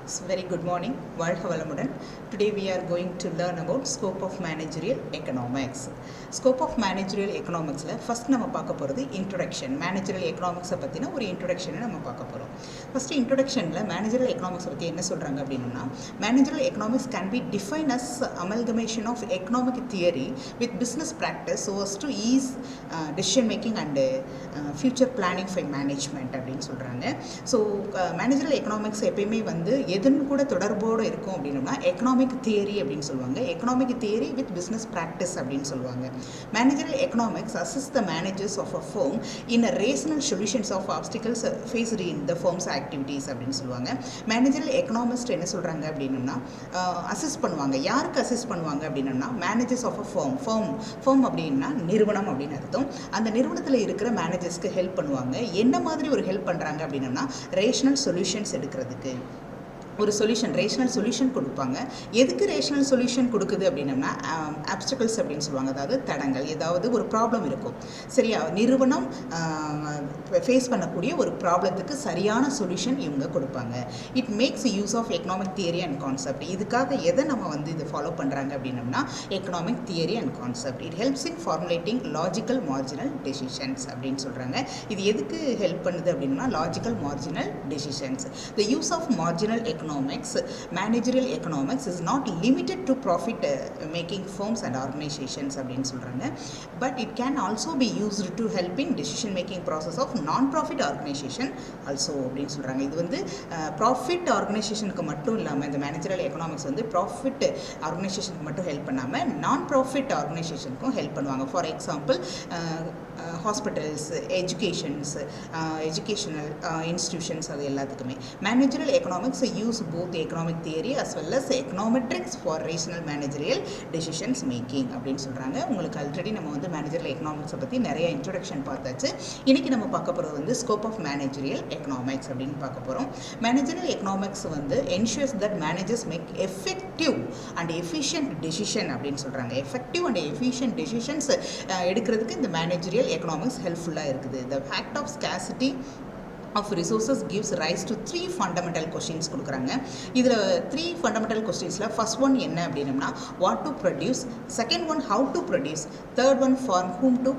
Very good morning. வாழ்க வளமுடன். Today we are going to learn about scope of managerial economics. Scope of managerial economicsல first நம்ம பார்க்க போகிறது introduction. Managerial economics பற்றின ஒரு introduction நம்ம பார்க்க போகிறோம். First introductionல managerial economics பற்றி என்ன சொல்கிறாங்க அப்படின்னா, managerial economics can be defined as amalgamation of economic theory with business practice so as to ease decision making and future planning for management அப்படின்னு சொல்கிறாங்க. ஸோ managerial economics எப்பயுமே வந்து எதுன்னு கூட தொடர்போடு இருக்கும் அப்படின்னா எக்கனாமிக் தியரி அப்படின்னு சொல்லுவாங்க. Economic theory with business practice அப்படின்னு சொல்லுவாங்க. Managerial economics assist the managers of a firm in a rational solutions of obstacles faced in the firm's activities அப்படின்னு சொல்லுவாங்க. மேனேஜரியல் எக்கனாமிஸ்ட் என்ன சொல்கிறாங்க அப்படின்னா அசிஸ்ட் பண்ணுவாங்க. யாருக்கு அசிஸ்ட் பண்ணுவாங்க அப்படின்னா மேனேஜர்ஸ் ஆஃப் அ ஃபர்ம் அப்படின்னா நிறுவனம் அப்படின்னு அர்த்தம். அந்த நிறுவனத்தில் இருக்கிற மேனேஜர்ஸ்க்கு ஹெல்ப் பண்ணுவாங்க. என்ன மாதிரி ஒரு ஹெல்ப் பண்ணுறாங்க அப்படின்னா ரேஷனல் சொல்யூஷன்ஸ் எடுக்கிறதுக்கு ஒரு ரேஷனல் சொல்யூஷன் கொடுப்பாங்க. எதுக்கு ரேஷனல் சொல்யூஷன் கொடுக்குது அப்படின்னா ஆப்ஸ்டக்கிள்ஸ் அப்படின்னு சொல்லுவாங்க. அதாவது தடங்கள், ஏதாவது ஒரு ப்ராப்ளம் இருக்கும் சரியா, நிறுவனம் ஃபேஸ் பண்ணக்கூடிய ஒரு ப்ராப்ளத்துக்கு சரியான சொல்யூஷன் இவங்க கொடுப்பாங்க. It makes use of economic theory and concept. இதுக்காக எதை நம்ம வந்து இதை ஃபாலோ பண்ணுறாங்க அப்படின்னம்னா economic theory and concept. It helps in formulating logical marginal decisions அப்படின்னு சொல்கிறாங்க. இது எதுக்கு ஹெல்ப் பண்ணுது அப்படின்னா logical marginal decisions. The use of marginal managerial economics is not limited to profit making firms and organizations அப்படின்னு சொல்கிறாங்க. But it can also be used to help in decision making process of non-profit organization also அப்படின்னு சொல்கிறாங்க. இது வந்து profit ஆர்கனைசேஷனுக்கு மட்டும் இல்லாமல் இந்த managerial economics வந்து ப்ராஃபிட் ஆர்கனைசேஷனுக்கு மட்டும் ஹெல்ப் பண்ணாமல் நான் ப்ராஃபிட் ஆர்கனைசேஷனுக்கும் ஹெல்ப் பண்ணுவாங்க. For example hospitals, educational institutions, அது எல்லாத்துக்குமே managerial economics use both economic theory as well as econometrics for rational managerial decisions making அப்படின்னு சொல்கிறாங்க. உங்களுக்கு ஆல்ரெடி நம்ம வந்து மேனேஜரியல் எக்கனாமிக்ஸை பற்றி நிறைய இன்ட்ரொடக்ஷன் பார்த்தாச்சு. இன்றைக்கி நம்ம பார்க்க போகிறது வந்து ஸ்கோப் ஆஃப் மேனேஜரியல் எக்கனாமிக்ஸ் அப்படின்னு பார்க்க போகிறோம். மேனேஜரியல் எக்கனாமிக்ஸ் வந்து ensures that managers make effective and efficient decision அப்படின்னு சொல்கிறாங்க. எஃபெக்டிவ் அண்ட் எஃபிஷியன்ட் டெசிஷன்ஸ் எடுக்கிறதுக்கு இந்த மேனேஜரியல் எக்கனாமிக்ஸ் ஹெல்ப்ஃபுல்லாக இருக்குது. The fact of scarcity of resources gives rise to 3 fundamental questions கொடுக்குறாங்க. இதில் 3 fundamental questionsல ஃபர்ஸ்ட் ஒன் என்ன அப்படின்னா what to produce, second one how to produce, third one for whom to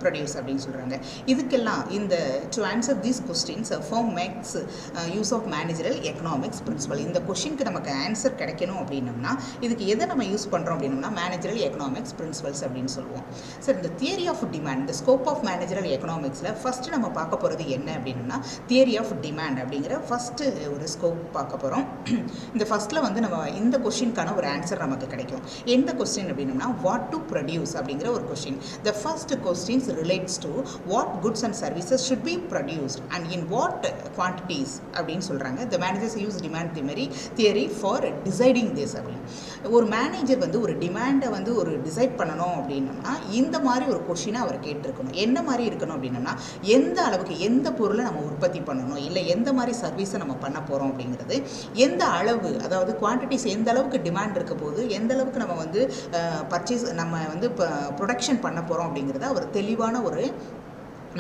produce அப்படின்னு சொல்கிறாங்க. இதுக்கெல்லாம் இந்த to answer these questions firm makes use of managerial economics principle. இந்த கொஸ்டினுக்கு நமக்கு ஆன்சர் கிடைக்கணும் அப்படின்னம்னா இதுக்கு எதை நம்ம யூஸ் பண்ணுறோம் அப்படின்னா மேனேஜரியல் எக்கனாமிக்ஸ் பிரின்சிபல்ஸ் அப்படின்னு சொல்லுவோம். சார் இந்த தியரி ஆஃப் டிமாண்ட், இந்த ஸ்கோப் ஆஃப் மேனேஜரியல் எக்கனாமிக்ஸில் ஃபஸ்ட்டு நம்ம பார்க்க போகிறது என்ன அப்படின்னா தியரி ஆஃப் டிமாண்ட் அப்படிங்கிற ஃபஸ்ட்டு ஒரு ஸ்கோப் பார்க்க போகிறோம். இந்த ஃபஸ்ட்டில் வந்து நம்ம இந்த கொஸ்டினுக்கான ஒரு ஆன்சர் நமக்கு கிடைக்கும். எந்த கொஸ்டின் அப்படின்னா வாட் டு ப்ரொடியூஸ் அப்படிங்கிற ஒரு question. The first questions relates to what goods and services should be produced and in what quantities அப்படின்னு சொல்கிறாங்க. the managers use demand theory for deciding this அப்படின்னு. ஒரு மேனேஜர் வந்து ஒரு டிமாண்டை வந்து ஒரு டிசைட் பண்ணணும் அப்படின்னா இந்த மாதிரி ஒரு கொஷினை அவர் கேட்டிருக்கணும். என்ன மாதிரி இருக்கணும் அப்படின்னா எந்த அளவுக்கு எந்த பொருளை நம்ம உற்பத்தி பண்ணணும், இல்லை எந்த மாதிரி சர்வீஸை நம்ம பண்ண போகிறோம் அப்படிங்கிறது, எந்த அளவு, அதாவது குவான்டிட்டிஸ் எந்த அளவுக்கு டிமாண்ட் இருக்க போது, எந்த அளவுக்கு நம்ம வந்து பர்ச்சேஸ் நம்ம வந்து ப்ரொடக்ஷன் பண்ண போகிறோம் அப்படிங்கிறத அவர் தெளிவான ஒரு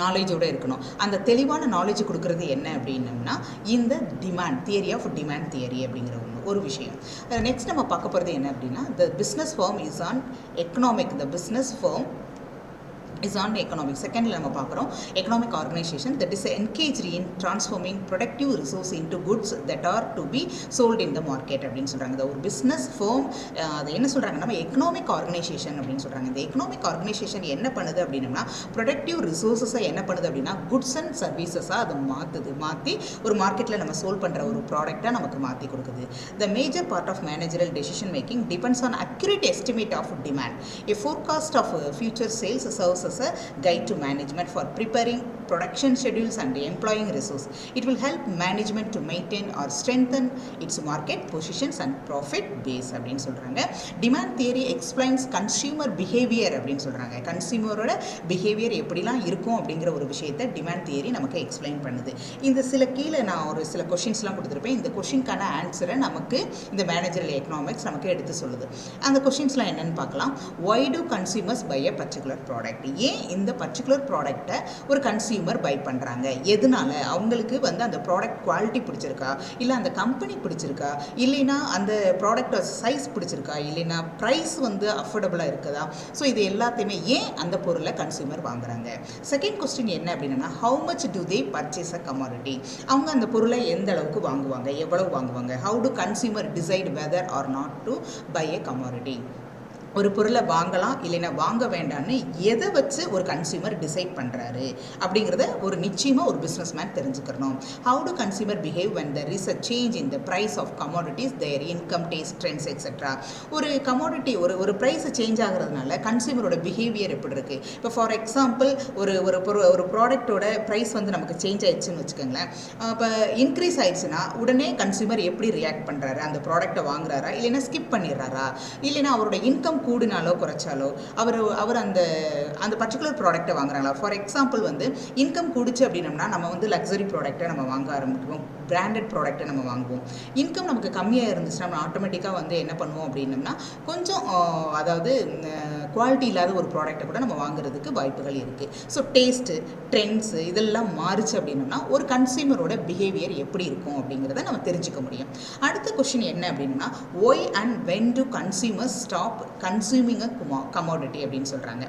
நாலேஜோடு இருக்கணும். அந்த தெளிவான நாலேஜ் கொடுக்குறது என்ன அப்படின்னம்னா இந்த demand theory of demand theory அப்படிங்கிற ஒரு விஷயம். நெக்ஸ்ட் நம்ம பார்க்க போகிறது என்ன அப்படின்னா the business firm is an economic. The business firm is on economics. செகண்டில் நம்ம பார்க்குறோம் economic organisation that is engaged in transforming productive resource into goods that are to be sold in the market அப்படின்னு சொல்கிறாங்க. ஒரு business firm அது என்ன சொல்கிறாங்க நம்ம எக்கனாமிக் ஆர்கனைசேஷன் அப்படின்னு சொல்கிறாங்க. இந்த எக்கனாமிக் ஆர்கனைசேஷன் என்ன பண்ணுது அப்படின்னா ப்ரொடக்டிவ் ரிசோர்ஸஸை என்ன பண்ணுது அப்படின்னா குட்ஸ் அண்ட் சர்வீசஸாக அதை மாற்றி ஒரு மார்க்கெட்டில் நம்ம சோல் பண்ணுற ஒரு ப்ராடக்டாக நமக்கு மாற்றி கொடுக்குது. The major part of managerial decision making depends on accurate estimate of demand. A forecast of future sales serves as a guide to management for preparing production schedules and employing resource. It will help management to maintain or strengthen its market positions and profit base அப்படின்னு சொல்கிறாங்க. Demand theory explains consumer behaviour அப்படின்னு சொல்கிறாங்க. கன்சியூமரோட behaviour எப்படிலாம் இருக்கும் அப்படிங்கிற ஒரு விஷயத்தை demand theory நமக்கு எக்ஸ்பிளைன் பண்ணுது. இந்த கீழே நான் ஒரு சில கொஷின்ஸ்லாம் கொடுத்துருப்பேன். இந்த கொஷினுக்கான ஆன்சரை நமக்கு இந்த மேனேஜரியல் எக்கனாமிக்ஸ் நமக்கு எடுத்து சொல்லுது. அந்த கொஷின்ஸ்லாம் என்னென்னு பார்க்கலாம். why do consumers buy a particular product? ஏன் இந்த பர்டிகுலர் ப்ராடக்டை ஒரு கன்சியூமர் கன்சியூமர் பை பண்ணுறாங்க. எதனால? அவங்களுக்கு வந்து அந்த ப்ராடக்ட் குவாலிட்டி பிடிச்சிருக்கா, இல்லை அந்த கம்பெனி பிடிச்சிருக்கா, இல்லைன்னா அந்த ப்ராடக்டோட சைஸ் பிடிச்சிருக்கா, இல்லைன்னா ப்ரைஸ் வந்து அஃபோர்டபுளாக இருக்குதா. ஸோ இது எல்லாத்தையுமே ஏன் அந்த பொருளை கன்சியூமர் வாங்குறாங்க. செகண்ட் கொஸ்டின் என்ன அப்படின்னா, how much do they purchase a commodity. அவங்க அந்த பொருளை எந்த அளவுக்கு வாங்குவாங்க, எவ்வளவு வாங்குவாங்க. How do consumer decide whether or not to buy a commodity. ஒரு பொருளை வாங்கலாம் இல்லைன்னா வாங்க வேண்டாம்னு எதை வச்சு ஒரு கன்சியூமர் டிசைட் பண்ணுறாரு அப்படிங்கிறத ஒரு நிச்சயமாக ஒரு பிஸ்னஸ் மேன் தெரிஞ்சுக்கணும். How do consumer behave when there is a change in the price of commodities, their income, taste, trends, etc. ஒரு கமாடிட்டி ஒரு ப்ரைஸ் சேஞ்ச் ஆகிறதுனால கன்சியூமரோட பிஹேவியர் எப்படி இருக்குது. இப்போ ஃபார் எக்ஸாம்பிள் ஒரு ப்ராடக்டோட ப்ரைஸ் வந்து நமக்கு சேஞ்ச் ஆயிடுச்சுன்னு வச்சுக்கோங்களேன். இப்போ இன்க்ரீஸ் ஆயிடுச்சுன்னா உடனே கன்சியூமர் எப்படி ரியாக்ட் பண்ணுறாரு, அந்த ப்ராடக்ட்டை வாங்குறாரா இல்லைன்னா ஸ்கிப் பண்ணிடுறாரா, இல்லைன்னா அவரோட இன்கம் கூடினாலோ குறைச்சாலோ அவர் அந்த பர்டிகுலர் ப்ராடக்ட்டை வாங்குறாங்களா. ஃபார் எக்ஸாம்பிள் வந்து இன்கம் கூடிச்சு அப்படின்னம்னா நம்ம வந்து லக்ஸரி ப்ராடக்ட்டை நம்ம வாங்க ஆரம்பிக்குவோம், பிராண்டட் ப்ராடக்ட்டை நம்ம வாங்குவோம். இன்கம் நமக்கு கம்மியாக இருந்துச்சுன்னா நம்ம ஆட்டோமேட்டிக்காக வந்து என்ன பண்ணுவோம் அப்படின்னம்னா கொஞ்சம் அதாவது குவாலிட்டி இல்லாத ஒரு ப்ராடக்ட்டை கூட நம்ம வாங்குறதுக்கு வாய்ப்புகள் இருக்குது. ஸோ டேஸ்ட்டு, ட்ரெண்ட்ஸு இதெல்லாம் மாறுச்சு அப்படின்னம்னா ஒரு கன்சியூமரோட பிஹேவியர் எப்படி இருக்கும் அப்படிங்கிறத நம்ம தெரிஞ்சுக்க முடியும். அடுத்த கொஸ்டின் என்ன அப்படின்னா, why and when do consumers stop consuming a commodity அப்படின்னு சொல்கிறாங்க.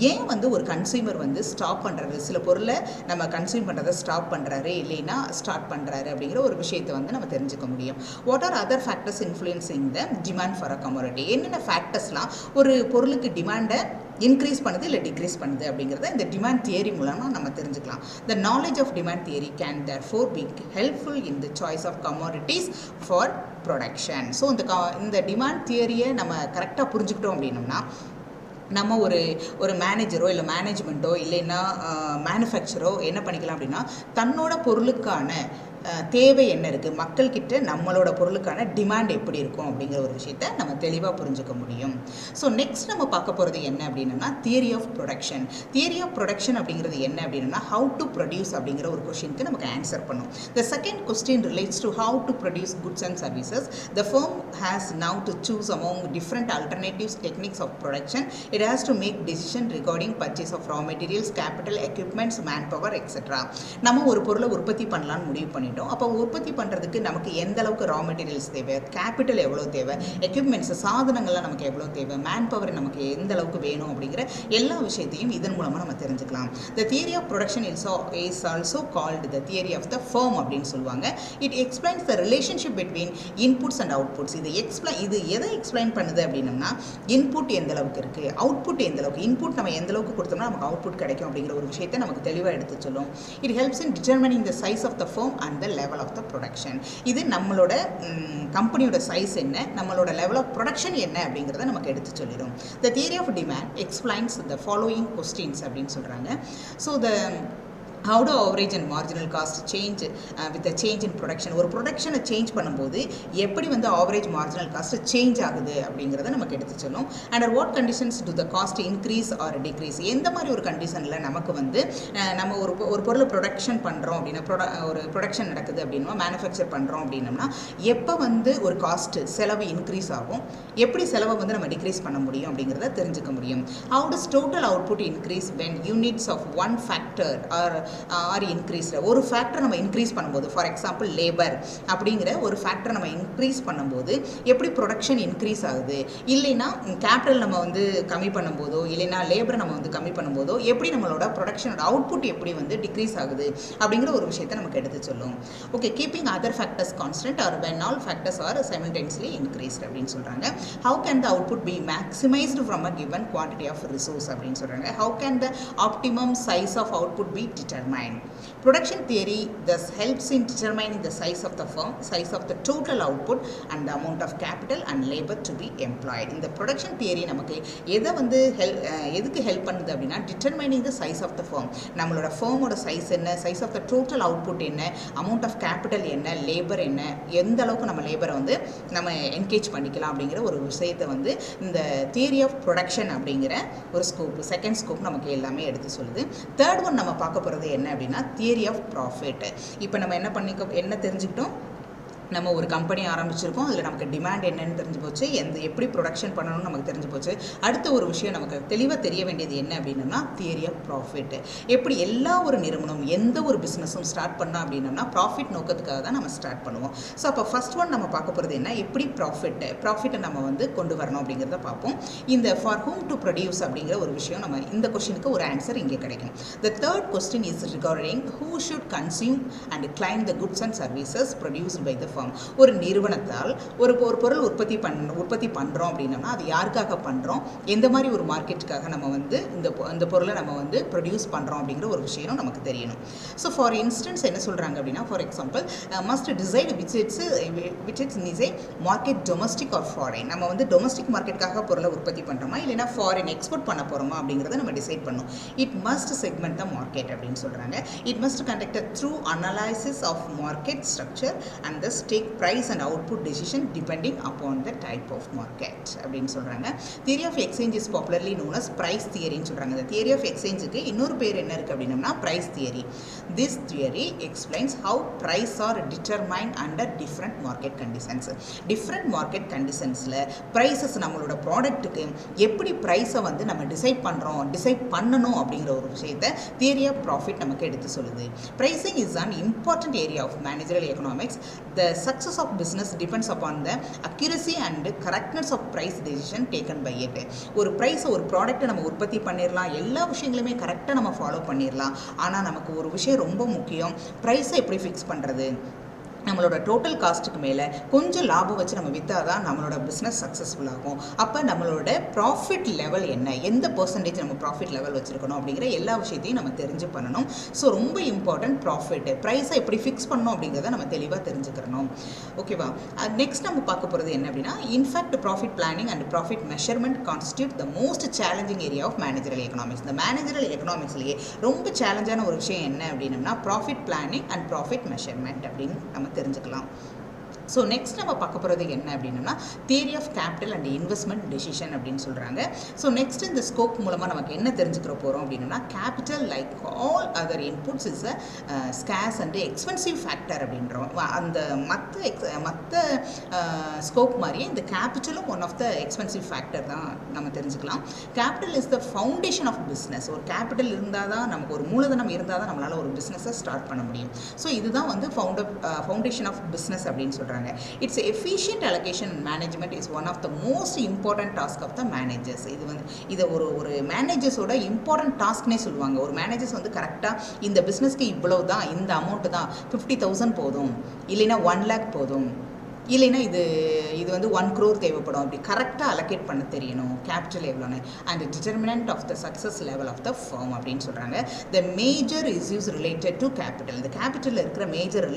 ஏன் வந்து ஒரு கன்சியூமர் வந்து ஸ்டாப் பண்ணுறாரு, சில பொருளை நம்ம கன்சியூம் பண்ணுறதை ஸ்டாப் பண்ணுறாரு இல்லைன்னா ஸ்டார்ட் பண்ணுறாரு அப்படிங்கிற ஒரு விஷயத்தை வந்து நம்ம தெரிஞ்சுக்க முடியும். What are other factors influencing the demand for a commodity. என்னென்ன ஃபேக்டர்ஸ்லாம் ஒரு பொருளுக்கு டிமாண்டை இன்க்ரீஸ் பண்ணுது இல்லை டிக்ரீஸ் பண்ணுது அப்படிங்கிறத இந்த டிமாண்ட் தியரி மூலமாக நம்ம தெரிஞ்சுக்கலாம். The knowledge of demand theory can therefore be helpful in the choice of commodities for production. So இந்த டிமாண்ட் தியரியை நம்ம கரெக்டாக புரிஞ்சுக்கிட்டோம் அப்படின்னோம்னா நம்ம ஒரு மேனேஜரோ இல்லை மேனேஜ்மெண்ட்டோ இல்லைன்னா மேனுஃபேக்சரோ என்ன பண்ணிக்கலாம் அப்படின்னா தன்னோட பொருளுக்கான தேவை என்ன இருக்குது, மக்கள்கிட்ட நம்மளோட பொருளுக்கான டிமாண்ட் எப்படி இருக்கும் அப்படிங்கிற ஒரு விஷயத்தை நம்ம தெளிவாக புரிஞ்சுக்க முடியும். ஸோ நெக்ஸ்ட் நம்ம பார்க்க போகிறது என்ன அப்படின்னா theory of production. Theory of production அப்படிங்கிறது என்ன அப்படின்னா ஹவு டு ப்ரொடியூஸ் அப்படிங்கிற ஒரு கொஸ்டினுக்கு நமக்கு ஆன்சர் பண்ணும். The second question relates to how to produce goods and services. The firm has now to choose among different alternatives techniques of production. It has to make decision regarding purchase of raw materials, capital, equipments, manpower, etc. நம்ம ஒரு பொருளை உற்பத்தி பண்ணலான்னு முடிவு பண்ணிட்டோம். அப்போ உற்பத்தி பண்ணுறதுக்கு நமக்கு எந்த அளவுக்கு ரா மெட்டீரியல்ஸ் தேவை, கேபிட்டல் எவ்வளோ தேவை, எக்யூப்மெண்ட்ஸ் சாதனங்கள்லாம் நமக்கு எவ்வளோ தேவை, மேன் பவர் நமக்கு எந்த அளவுக்கு வேணும் அப்படிங்கிற எல்லா விஷயத்தையும் இதன் மூலமாக நம்ம தெரிஞ்சுக்கலாம். The theory of production is also called the theory of the firm அப்படின்னு சொல்லுவாங்க. It explains the relationship between inputs and outputs. இது எதை எக்ஸ்பிளைன் பண்ணுது அப்படின்னம்னா இன்புட் எந்த அளவுக்கு இருக்குது, அவுட்புட் எந்த அளவுக்கு, இன்புட் நம்ம எந்த அளவுக்கு கொடுத்தோம்னா நமக்கு அவுட்புட் கிடைக்கும் அப்படிங்கிற ஒரு விஷயத்தை நமக்கு தெளிவாக எடுத்து சொல்லும். It helps in determining the size of the firm and the level of the production. இது நம்மளோட கம்பெனியோட சைஸ் என்ன, நம்மளோட லெவல் ஆஃப் ப்ரொடக்ஷன் என்ன அப்படிங்கிறத நமக்கு எடுத்து சொல்லிடும். The theory of demand explains the following questions அப்படின்னு சொல்கிறாங்க. So how do average and marginal cost change with the change in production. ஒரு ப்ரொடக்ஷனை சேஞ்ச் பண்ணும்போது எப்படி வந்து ஆவரேஜ் மார்ஜினல் காஸ்ட் சேஞ்ச் ஆகுது அப்படிங்கிறத நமக்கு எடுத்து சொல்லும். Under what conditions to the cost increase R degrees. எந்த மாதிரி ஒரு கண்டிஷனில் நமக்கு வந்து நம்ம ஒரு பொருளை ப்ரொடக்ஷன் பண்ணுறோம் அப்படின்னா ஒரு ப்ரொடக்ஷன் நடக்குது அப்படின்னா மேனுஃபேக்சர் பண்ணுறோம் அப்படின்னம்னா எப்போ வந்து ஒரு காஸ்ட்டு செலவு இன்க்ரீஸ் ஆகும், எப்படி செலவை வந்து நம்ம டிக்ரீஸ் பண்ண முடியும் அப்படிங்கிறத தெரிஞ்சுக்க முடியும். How does total output increase when units of one factor are increased. ஒரு ஃபேக்டர் நம்ம இன்க்ரீஸ் பண்ணும்போது, ஃபார் எக்ஸாம்பிள் லேபர் அப்படிங்கிற ஒரு ஃபேக்டர் நம்ம இன்க்ரீஸ் பண்ணும்போது எப்படி ப்ரொடக்ஷன் இன்க்ரீஸ் ஆகுது, இல்லைன்னா கேபிட்டல் நம்ம வந்து கம்மி பண்ணும்போதோ இல்லைன்னா லேபரை நம்ம வந்து கம்மி பண்ணும்போதோ எப்படி நம்மளோட ப்ரொடக்ஷனோட அவுட்புட் எப்படி வந்து டிக்ரீஸ் ஆகுது அப்படிங்கிற ஒரு விஷயத்தை நமக்கு எடுத்து சொல்லும். Okay, keeping other factors constant or when all factors are simultaneously increased அப்படின்னு சொல்கிறாங்க. How can the output be maximised from a given quantity of resource அப்படின்னு சொல்கிறாங்க. How can the optimum size of output be determine. Production theory thus helps in determining the size of the firm, size of the total output and the amount of capital and labor to be employed. இந்த production theory நமக்கு எதுக்கு help பண்ணுது அப்படின்னா determining the size of the firm. நம்மளோட ஃபர்மோட size என்ன, size of the total output என்ன, amount of capital என்ன, லேபர் என்ன, எந்த அளவுக்கு நம்ம லேபரை வந்து நம்ம என்கேஜ் பண்ணிக்கலாம் அப்படிங்கிற ஒரு விஷயத்தை வந்து இந்த தியரி ஆஃப் ப்ரொடக்ஷன் அப்படிங்கிற ஒரு ஸ்கோப், செகண்ட் ஸ்கோப் நமக்கு எல்லாமே எடுத்து சொல்லுது. தேர்ட் ஒன் நம்ம பார்க்க போகிறது என்ன அப்படின்னா தியரி ஆஃப் ப்ராஃபிட். இப்போ நம்ம என்ன தெரிஞ்சுக்கிட்டோம், நம்ம ஒரு கம்பெனி ஆரம்பிச்சிருக்கோம், அதில் நமக்கு டிமாண்ட் என்னன்னு தெரிஞ்சு போச்சு, எப்படி ப்ரொடக்ஷன் பண்ணணும்னு நமக்கு தெரிஞ்சு போச்சு. அடுத்த ஒரு விஷயம் நமக்கு தெளிவாக தெரிய வேண்டியது என்ன அப்படின்னம்னா தியரி ஆஃப் ப்ராஃபிட். எப்படி எல்லா ஒரு நிறுவனம் எந்த ஒரு பிஸ்னஸும் ஸ்டார்ட் பண்ணோம் அப்படின்னம்னா ப்ராஃபிட் நோக்கத்துக்காக தான் நம்ம ஸ்டார்ட் பண்ணுவோம். ஸோ அப்போ ஃபர்ஸ்ட் ஒன் நம்ம பார்க்க போகிறது என்ன, எப்படி ப்ராஃபிட்டை நம்ம வந்து கொண்டு வரணும் அப்படிங்கிறத பார்ப்போம். இந்த ஃபார் ஹூம் டு ப்ரொடியூஸ் அப்படிங்கிற ஒரு விஷயம் நம்ம இந்த கொஸ்டினுக்கு ஒரு ஆன்சர் இங்கே கிடைக்கும். The third question is regarding who should consume and claim the goods and services produced by the firm. ஒரு நிறுவனத்தால் ஒரு பொருள் உற்பத்தி பண்ணுறோம் அப்படின்னம்னா அது யாருக்காக பண்ணுறோம், எந்த மாதிரி ஒரு மார்க்கெட்டுக்காக நம்ம வந்து இந்த பொருளை நம்ம வந்து ப்ரொடியூஸ் பண்ணுறோம் அப்படிங்கிற ஒரு விஷயம் நமக்கு தெரியணும். ஸோ ஃபார் இன்ஸ்டன்ஸ் என்ன சொல்கிறாங்க அப்படின்னா, for example must decide which it's niche market domestic or foreign. நம்ம வந்து டொமஸ்டிக் மார்க்கெட்டுக்காக பொருளை உற்பத்தி பண்ணுறோமா இல்லைனா ஃபாரின் எக்ஸ்போர்ட் பண்ண போகிறோமா அப்படிங்கிறத நம்ம டிசைட் பண்ணணும். It must segment the market அப்படின்னு சொல்கிறாங்க. It must conduct through analysis of market structure and the take price and output decision depending upon the type of market அப்படின்னு சொல்கிறாங்க. Theory of exchange is popularly known as price தியரின்னு சொல்கிறாங்க. இந்த theory of எக்ஸ்சேஞ்சுக்கு இன்னொரு பேர் என்ன இருக்குது அப்படின்னம்னா price theory. This theory explains how price are determine under different market conditions. Different market கண்டிஷன்ஸில் ப்ரைஸஸ் நம்மளோட ப்ராடக்ட்டுக்கு எப்படி ப்ரைஸை வந்து நம்ம டிசைட் பண்ணணும் அப்படிங்கிற ஒரு விஷயத்தை தியரி ஆஃப் ப்ராஃபிட் நமக்கு எடுத்து சொல்லுது. Pricing is an important area of managerial economics. The success of business depends upon the accuracy and correctness of price decision taken by it. ஒரு ஒரு ப்ராடக்ட்டை நம்ம உற்பத்தி பண்ணிடலாம், எல்லா விஷயங்களுமே கரெக்டாக நம்ம ஃபாலோ பண்ணிடலாம். ஆனால் நமக்கு ஒரு விஷயம் ரொம்ப முக்கியம், ப்ரைஸை எப்படி ஃபிக்ஸ் பண்ணுறது. நம்மளோட டோட்டல் காஸ்ட்டுக்கு மேலே கொஞ்சம் லாபம் வச்சு நம்ம விற்றா தான் நம்மளோட பிஸ்னஸ் சக்ஸஸ்ஃபுல் ஆகும். அப்போ நம்மளோட ப்ராஃபிட் லெவல் என்ன, எந்த பர்சன்டேஜ் நம்ம ப்ராஃபிட் லெவல் வச்சுருக்கணும் அப்படிங்கிற எல்லா விஷயத்தையும் நம்ம தெரிஞ்சு பண்ணணும். ஸோ ரொம்ப இம்பார்ட்டன்ட் ப்ரைஸை எப்படி ஃபிக்ஸ் பண்ணணும் அப்படிங்கிறத நம்ம தெளிவாக தெரிஞ்சுக்கிறணும். ஓகேவா. நெக்ஸ்ட் நம்ம பார்க்க போகிறது என்ன அப்படின்னா, in fact profit planning and profit measurement constitute the most challenging area of managerial economics. இந்த மேனேஜரல் எக்கனாமிக்ஸ்லேயே ரொம்ப சேலஞ்சான ஒரு விஷயம் என்ன அப்படின்னா profit planning and profit measurement அப்படின்னு நம்ம தெரிஞ்சுக்கலாம். ஸோ நெக்ஸ்ட் நம்ம பார்க்க போகிறது என்ன அப்படின்னா theory of capital and investment decision அப்படின்னு சொல்கிறாங்க. ஸோ நெக்ஸ்ட் இந்த ஸ்கோப் மூலமாக நமக்கு என்ன தெரிஞ்சுக்கிற போகிறோம் அப்படின்னா, capital like all other inputs is a scarce and expensive factor அப்படின்றோம். அந்த மற்ற ஸ்கோப் மாதிரியே இந்த கேபிட்டலும் one of the expensive factor தான் நம்ம தெரிஞ்சுக்கலாம். Capital is the foundation of business. ஒரு கேபிட்டல் இருந்தால் தான் நமக்கு ஒரு மூலதனம் இருந்தால் தான் நம்மளால் ஒரு பிஸ்னஸை ஸ்டார்ட் பண்ண முடியும். ஸோ இதுதான் வந்து ஃபவுண்டேஷன் ஆஃப் பிஸ்னஸ் அப்படின்னு சொல்கிறாங்க. Its efficient allocation and management is one of the most important task of the managers. இது ஒரு மேனேஜர்ஸோட இம்பார்ட்டன்ட் டாஸ்க்னே சொல்லுவாங்க. ஒரு மேனேஜர்ஸ் வந்து கரெக்டாக இந்த பிஸ்னஸ்க்கு இவ்வளவு தான், இந்த அமௌண்ட் தான், 50,000 போதும், இல்லைன்னா 1 lakh போதும், இல்லைன்னா இது வந்து 1 crore தேவைப்படும், அப்படி கரெக்டாக அலோகேட் பண்ண தெரியணும் கேபிட்டல் எவ்வளோன்னு. And determinant of the success level of the firm அப்படின்னு சொல்கிறாங்க. The major issues related to capital. இந்த கேபிட்டலில் இருக்கிற மேஜர்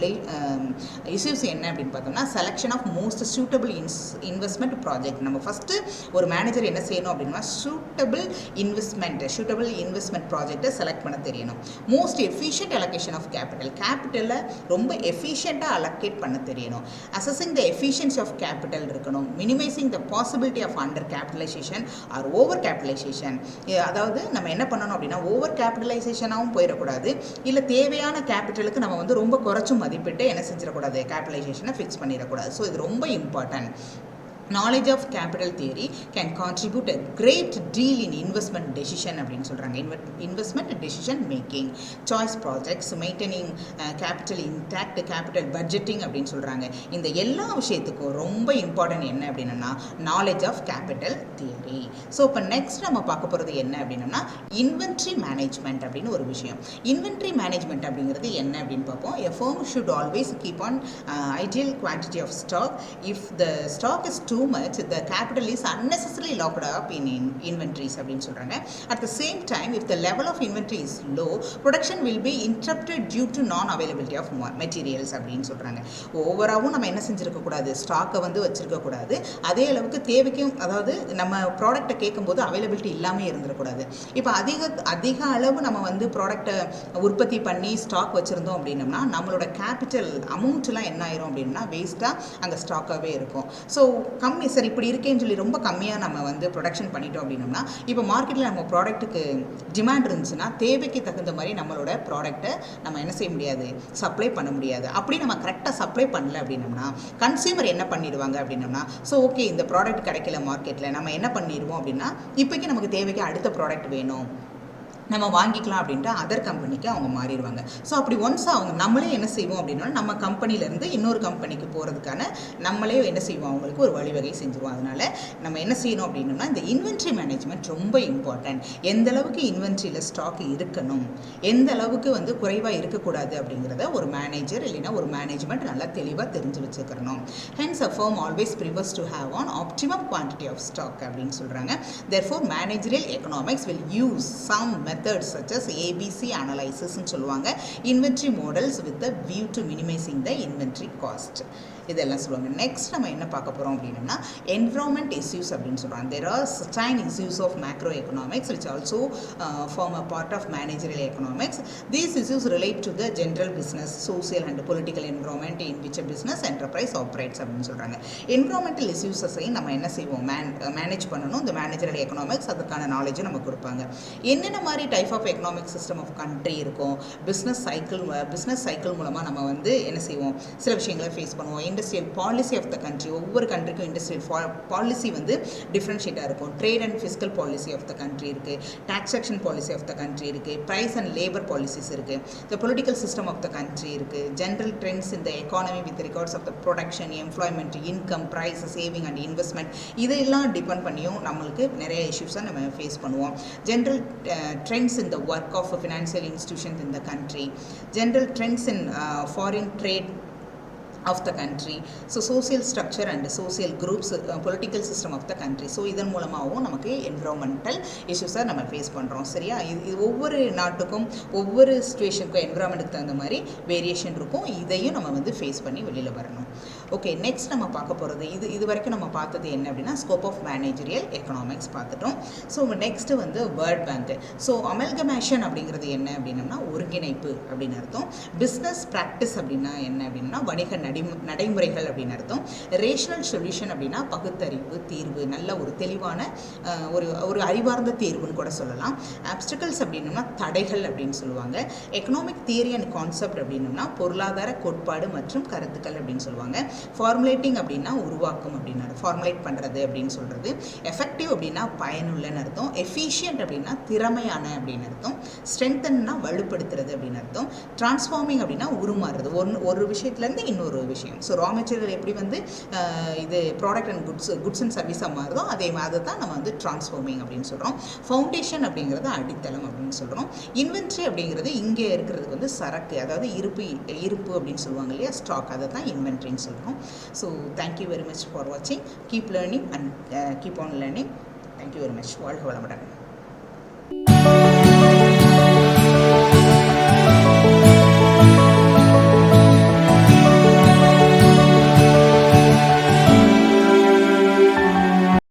இஷ்யூஸ் என்ன அப்படின்னு பார்த்தோம்னா, selection of most suitable investment project. நம்ம ஃபஸ்ட்டு ஒரு மேனேஜர் என்ன செய்யணும் அப்படின்னா, சூட்டபிள் இன்வெஸ்ட்மெண்ட் ப்ராஜெக்டை செலக்ட் பண்ண தெரியணும். மோஸ்ட் எஃபிஷியன்ட் அலோகேஷன் ஆஃப் கேபிட்டலில் ரொம்ப எஃபிஷியண்ட்டாக அலோகேட் பண்ண தெரியணும். Assessing the efficiency of capital இருக்கணும். minimizing the possibility of under capitalization or over capitalization. அதாவது நம்ம என்ன பண்ணணும் அப்படின்னா, ஓவர் கேபிட்டலைசேஷனாகவும் போயிடக்கூடாது, இல்லை தேவையான கேபிட்டலுக்கு நம்ம வந்து ரொம்ப குறைச்சும் மதிப்பிட்டு என்ன செஞ்சிடக்கூடாது, கேபிட்டலைசேஷனை ஃபிக்ஸ் பண்ணிடக்கூடாது. ஸோ இது ரொம்ப important. Knowledge of capital theory can contribute a great deal in investment decision அப்படின்னு சொல்கிறாங்க. Investment decision making, choice projects, maintaining capital intact, capital budgeting அப்படின்னு சொல்கிறாங்க. இந்த எல்லா விஷயத்துக்கும் ரொம்ப இம்பார்ட்டன்ட் என்ன அப்படின்னா knowledge of capital theory. So இப்போ நெக்ஸ்ட் நம்ம பார்க்க போகிறது என்ன அப்படின்னா, இன்வென்ட்ரி மேனேஜ்மெண்ட் அப்படின்னு ஒரு விஷயம். இன்வென்ட்ரி மேனேஜ்மெண்ட் அப்படிங்கிறது என்ன அப்படின்னு பார்ப்போம். A firm should always keep on ideal quantity of stock. If the stock is too much, the capital is unnecessarily locked up in inventories அப்படின்னு சொல்கிறாங்க. At the same time, if the level of inventory is low, production will be interrupted due to non-availability of materials அப்படின்னு சொல்கிறாங்க. ஓவராகவும் நம்ம என்ன செஞ்சுருக்கக்கூடாது, ஸ்டாக்கை வந்து வச்சுருக்கக்கூடாது, அதே அளவுக்கு தேவைக்கும், அதாவது நம்ம ப்ராடக்டை கேட்கும்போது அவைலபிலிட்டி இல்லாமல் இருந்துடக்கூடாது. இப்போ அதிக அளவு நம்ம வந்து ப்ராடக்டை உற்பத்தி பண்ணி ஸ்டாக் வச்சுருந்தோம் அப்படின்னம்னா நம்மளோட கேபிட்டல் அமௌண்ட்லாம் என்ன ஆயிரும் அப்படின்னா வேஸ்ட்டாக அங்கே ஸ்டாக்காகவே இருக்கும். ஸோ கம்மி சார் இப்படி இருக்கேன்னு சொல்லி ரொம்ப கம்மியாக நம்ம வந்து ப்ரொடக்ஷன் பண்ணிட்டோம் அப்படின்னோம்னா, இப்போ மார்க்கெட்டில் நம்ம ப்ராடக்ட்டுக்கு டிமாண்ட் இருந்துச்சுன்னா தேவைக்கு தகுந்த மாதிரி நம்மளோட ப்ராடக்ட்டை நம்ம என்ன செய்ய முடியாது, சப்ளை பண்ண முடியாது. அப்படி நம்ம கரெக்டாக சப்ளை பண்ணல அப்படின்னோம்னா கன்சியூமர் என்ன பண்ணிடுவாங்க அப்படின்னோம்னா, ஸோ ஓகே இந்த ப்ராடக்ட் கிடைக்கல மார்க்கெட்டில், நம்ம என்ன பண்ணிடுவோம் அப்படின்னா இப்போக்கி நமக்கு தேவைக்கு அடுத்த ப்ராடக்ட் வேணும், நம்ம வாங்கிக்கலாம் அப்படின்ட்டு அதர் கம்பெனிக்கு அவங்க மாறிடுவாங்க. ஸோ அப்படி ஒன்ஸ் அவங்க நம்மளே என்ன செய்வோம் அப்படின்னா நம்ம கம்பெனிலேருந்து இன்னொரு கம்பெனிக்கு போகிறதுக்கான நம்மளே என்ன செய்வோம், அவங்களுக்கு ஒரு வழிவகை செஞ்சுருவோம். அதனால் நம்ம என்ன செய்யணும் அப்படின்னோம்னா இந்த இன்வென்ட்ரி மேனேஜ்மெண்ட் ரொம்ப இம்பார்ட்டன்ட். எந்த அளவுக்கு இன்வென்ட்ரியில் ஸ்டாக் இருக்கணும், எந்த அளவுக்கு வந்து குறைவாக இருக்கக்கூடாது அப்படிங்கிறத ஒரு மேனேஜர் இல்லைன்னா ஒரு மேனேஜ்மெண்ட் நல்லா தெளிவாக தெரிஞ்சு வச்சுக்கிறணும். Hence a firm always prefers to have an optimum quantity of stock அப்படின்னு சொல்கிறாங்க. Therefore managerial economics will use some methods such as ABC analysis ன்னு சொல்லுவாங்க. inventory models with the view to minimizing the inventory cost. இதெல்லாம் சொல்லுவாங்க. Next நம்ம என்ன பார்க்க போகிறோம் அப்படின்னா என்விரான்மெண்ட் இஷ்யூஸ் அப்படின்னு சொல்கிறாங்க. there are certain issues of macro economics which also form a part of managerial economics. These issues relate to the general business, social and political environment in which a business enterprise operates அப்படின்னு சொல்கிறாங்க. environmental issues நம்ம என்ன செய்வோம், manage பண்ணணும். இந்த managerial economics அதுக்கான நாலேஜும் நம்ம கொடுப்பாங்க. என்னென்ன மாதிரி type of economic system of country இருக்கும், பிஸ்னஸ் சைக்கிள் மூலமாக நம்ம வந்து என்ன செய்வோம், சில விஷயங்களை ஃபேஸ் பண்ணுவோம். Industrial policy of the country, ஒவ்வொரு கண்ட்ரிக்கும் இண்டஸ்ட்ரியல் பாலிசி வந்து டிஃப்ரென்ஷியேட்டாக இருக்கும். Trade and fiscal policy of the country இருக்குது, taxation policy of the country இருக்குது, ப்ரைஸ் அண்ட் லேபர் பாலிசிஸ் இருக்குது, the political system of the country இருக்குது, ஜென்ரல் ட்ரெண்ட்ஸ் இந்த economy with regards of the production, employment, income, price, saving and investment, இதெல்லாம் depend பண்ணியும் நம்மளுக்கு நிறைய இஷ்யூஸாக நம்ம ஃபேஸ் பண்ணுவோம். General trends in the work of financial institutions in the country, general trends in foreign trade of the country, so social structure and social groups, political system of the country. So இதன் மூலமாகவும் நமக்கு environmental இஷ்யூஸை நம்ம face பண்ணுறோம். சரியா, இது ஒவ்வொரு நாட்டுக்கும் ஒவ்வொரு சிச்சுவேஷனுக்கும் என்விரான்மெண்ட்டுக்கு தகுந்த மாதிரி வேரியேஷன் இருக்கும். இதையும் நம்ம வந்து ஃபேஸ் பண்ணி வெளியில் வரணும். ஓகே, நெக்ஸ்ட் நம்ம பார்க்க போகிறது இது வரைக்கும் நம்ம பார்த்தது என்ன அப்படின்னா ஸ்கோப் ஆஃப் மேனேஜரியல் எக்கனாமிக்ஸ் பார்த்துட்டோம். ஸோ நெக்ஸ்ட்டு வந்து வேர்ல்ட் பேங்க். ஸோ அமல்கமேஷன் அப்படிங்கிறது என்ன அப்படின்னம்னா ஒருங்கிணைப்பு அப்படின்னு அர்த்தம். பிஸ்னஸ் ப்ராக்டிஸ் அப்படின்னா என்ன அப்படின்னா வணிக நடைமுறைகள் அப்படின்னு அர்த்தம். ரேஷனல் சொல்யூஷன் அப்படின்னா பகுத்தறிவு தீர்வு, நல்ல ஒரு தெளிவான ஒரு அறிவார்ந்த தீர்வுன்னு கூட சொல்லலாம். ஆப்ஸ்டிகல்ஸ் அப்படின்னம்னா தடைகள் அப்படின்னு சொல்லுவாங்க. எக்கனாமிக் தியரி அண்ட் கான்செப்ட் அப்படின்னம்னா பொருளாதார கோட்பாடு மற்றும் கருத்துக்கள் அப்படின்னு சொல்லுவாங்க. ஃபார்முலேட்டிங் அப்படின்னா உருவாக்கம் அப்படின்னு ஃபார்முலேட் பண்ணுறது அப்படின்னு சொல்கிறது. எஃபெக்டிவ் அப்படின்னா பயனுள்ளன்னு அர்த்தம். எஃபிஷியன்ட் அப்படின்னா திறமையான அப்படின்னு அர்த்தம். ஸ்ட்ரென்தன்னா வலுப்படுத்துறது அப்படின்னு அர்த்தம். டிரான்ஸ்ஃபார்மிங் அப்படின்னா உருமாறுறது, ஒரு விஷயத்துலேருந்து இன்னொரு விஷயம். ஸோ ரா மெட்டீரியல் எப்படி வந்து இது ப்ராடக்ட் அண்ட் குட்ஸ் அண்ட் சர்வீஸாக மாறுதோ அதை தான் நம்ம வந்து டிரான்ஸ்ஃபார்மிங் அப்படின்னு சொல்கிறோம். ஃபவுண்டேஷன் அப்படிங்கிறது அடித்தளம் அப்படின்னு சொல்கிறோம். இன்வென்ட்ரி அப்படிங்கிறது இங்கே இருக்கிறதுக்கு வந்து சரக்கு, அதாவது இருப்பு அப்படின்னு சொல்லுவாங்க இல்லையா, ஸ்டாக், அதை தான் இன்வென்ட்ரின்னு சொல்கிறோம். So thank you very much for வாட்சிங். Keep learning and keep on learning. Thank you very much. வாழ்க வளமுடன்.